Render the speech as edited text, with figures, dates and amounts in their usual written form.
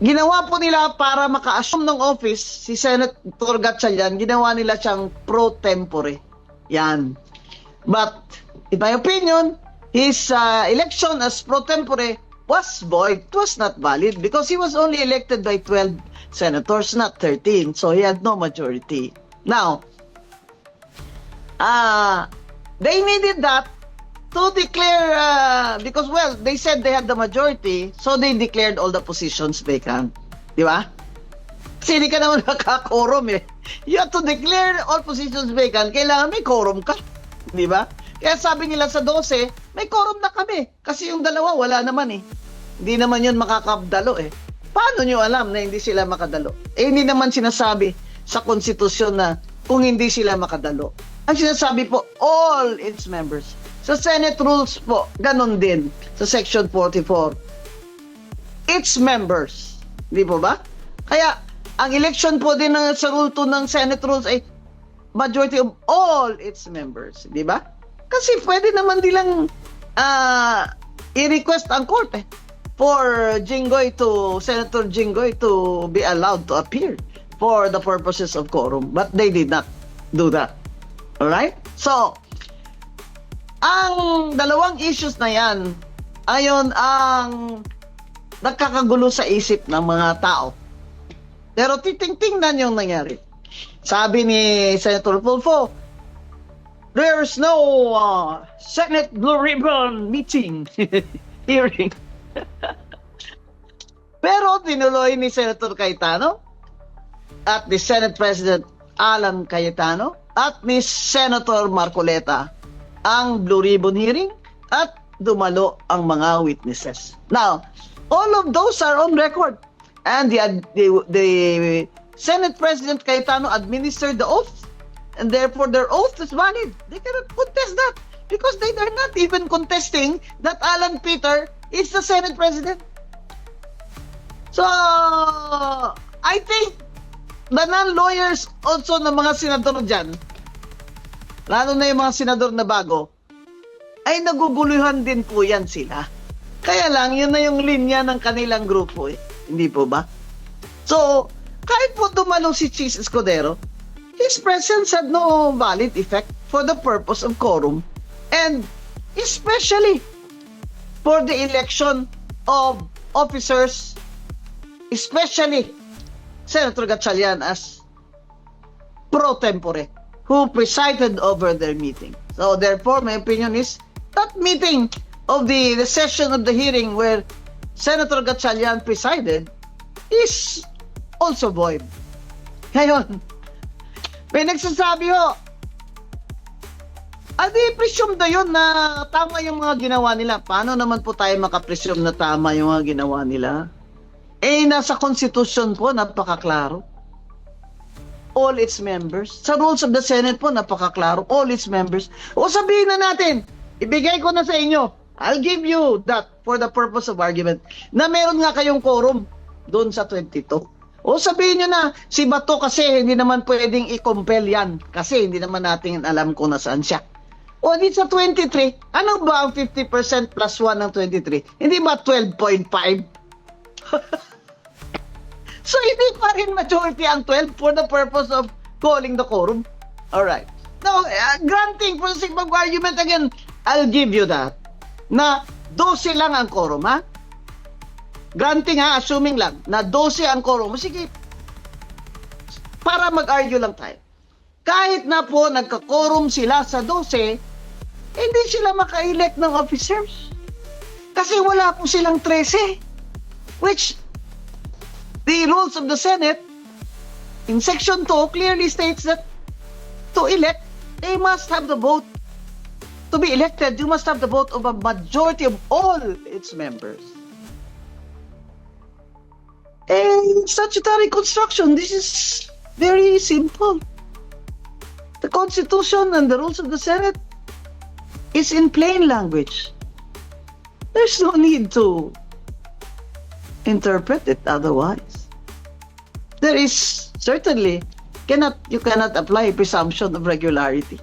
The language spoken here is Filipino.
ginawa po nila para maka-assume ng office si Senator Gatchalian, ginawa nila siyang pro tempore. Yan. But, in my opinion, his election as pro tempore was void. It was not valid because he was only elected by 12 senators, not 13. So, he had no majority. Now, they needed that to declare, because, well, they said they had the majority, so they declared all the positions vacant. Di ba? Kasi hindi ka naman nakakorum eh. You have to declare all positions vacant. Kailangan may quorum ka. Di ba? Kaya sabi nila sa 12, may quorum na kami. Kasi yung dalawa, wala naman eh. Hindi naman yun makakabdalo eh. Paano nyo alam na hindi sila makadalo? Eh, hindi naman sinasabi sa konstitusyon na kung hindi sila makadalo. Ang sinasabi po, all its members. Sa Senate rules po, ganun din. Sa Section 44. Its members. Di po ba? Kaya, ang election po din sa Rule 2 ng Senate rules ay majority of all its members. Di ba? Kasi pwede naman nilang i-request ang court for Senator Jinggoy to be allowed to appear for the purposes of quorum. But they did not do that. Alright? So, ang dalawang issues na yan, ayon ang nagkakagulo sa isip ng mga tao. Pero titingnan yung nangyari. Sabi ni Senator Tulfo, there's no Senate Blue Ribbon meeting, hearing. Pero tinuloy ni Senator Cayetano at ni Senate President Alan Cayetano at ni Senator Marcoleta ang Blue Ribbon hearing at dumalo ang mga witnesses. Now, all of those are on record. And the Senate President Cayetano administered the oath, and therefore their oath is valid. They cannot contest that because they are not even contesting that Alan Peter is the Senate President. So, I think the non-lawyers also ng mga senador dyan, lalo na yung mga senador na bago, ay naguguluhan din po yan sila. Kaya lang, yun na yung linya ng kanilang grupo eh. Hindi po ba? So, kahit po dumalo si Chis Escudero, his presence had no valid effect for the purpose of quorum and especially for the election of officers, especially Senator Gatchalian as pro tempore, who presided over their meeting. So therefore, my opinion is that meeting of the session of the hearing where Senator Gatchalian presided is also void. Ngayon, may nagsasabi ho, adi presume na yun na tama yung mga ginawa nila. Paano naman po tayo makapresume na tama yung mga ginawa nila? Eh, nasa Constitution po, napakaklaro. All its members. Sa rules of the Senate po, napakaklaro. All its members. O sabihin na natin, ibigay ko na sa inyo. I'll give you that for the purpose of argument. Na meron nga kayong quorum doon sa 22. O sabihin nyo na, si Bato kasi hindi naman pwedeng i-compel yan. Kasi hindi naman natin alam kung nasaan siya. O di sa 23, ano ba ang 50% plus 1 ng 23? Hindi ba 12.5? So, hindi pa rin majority ang 12 for the purpose of calling the quorum. Alright. Now, granting for the sake of argument again, I'll give you that. Na 12 lang ang quorum, ha? Granting ha, assuming lang, na 12 ang quorum. Sige, para mag-argue lang tayo. Kahit na po nagka-quorum sila sa 12, hindi sila maka-elect ng officers. Kasi wala po silang 13. Which, the rules of the Senate in Section 2 clearly states that to elect, they must have the vote. To be elected, you must have the vote of a majority of all its members. In statutory construction, this is very simple. The Constitution and the rules of the Senate is in plain language. There's no need to interpret it otherwise. There is certainly you cannot apply presumption of regularity.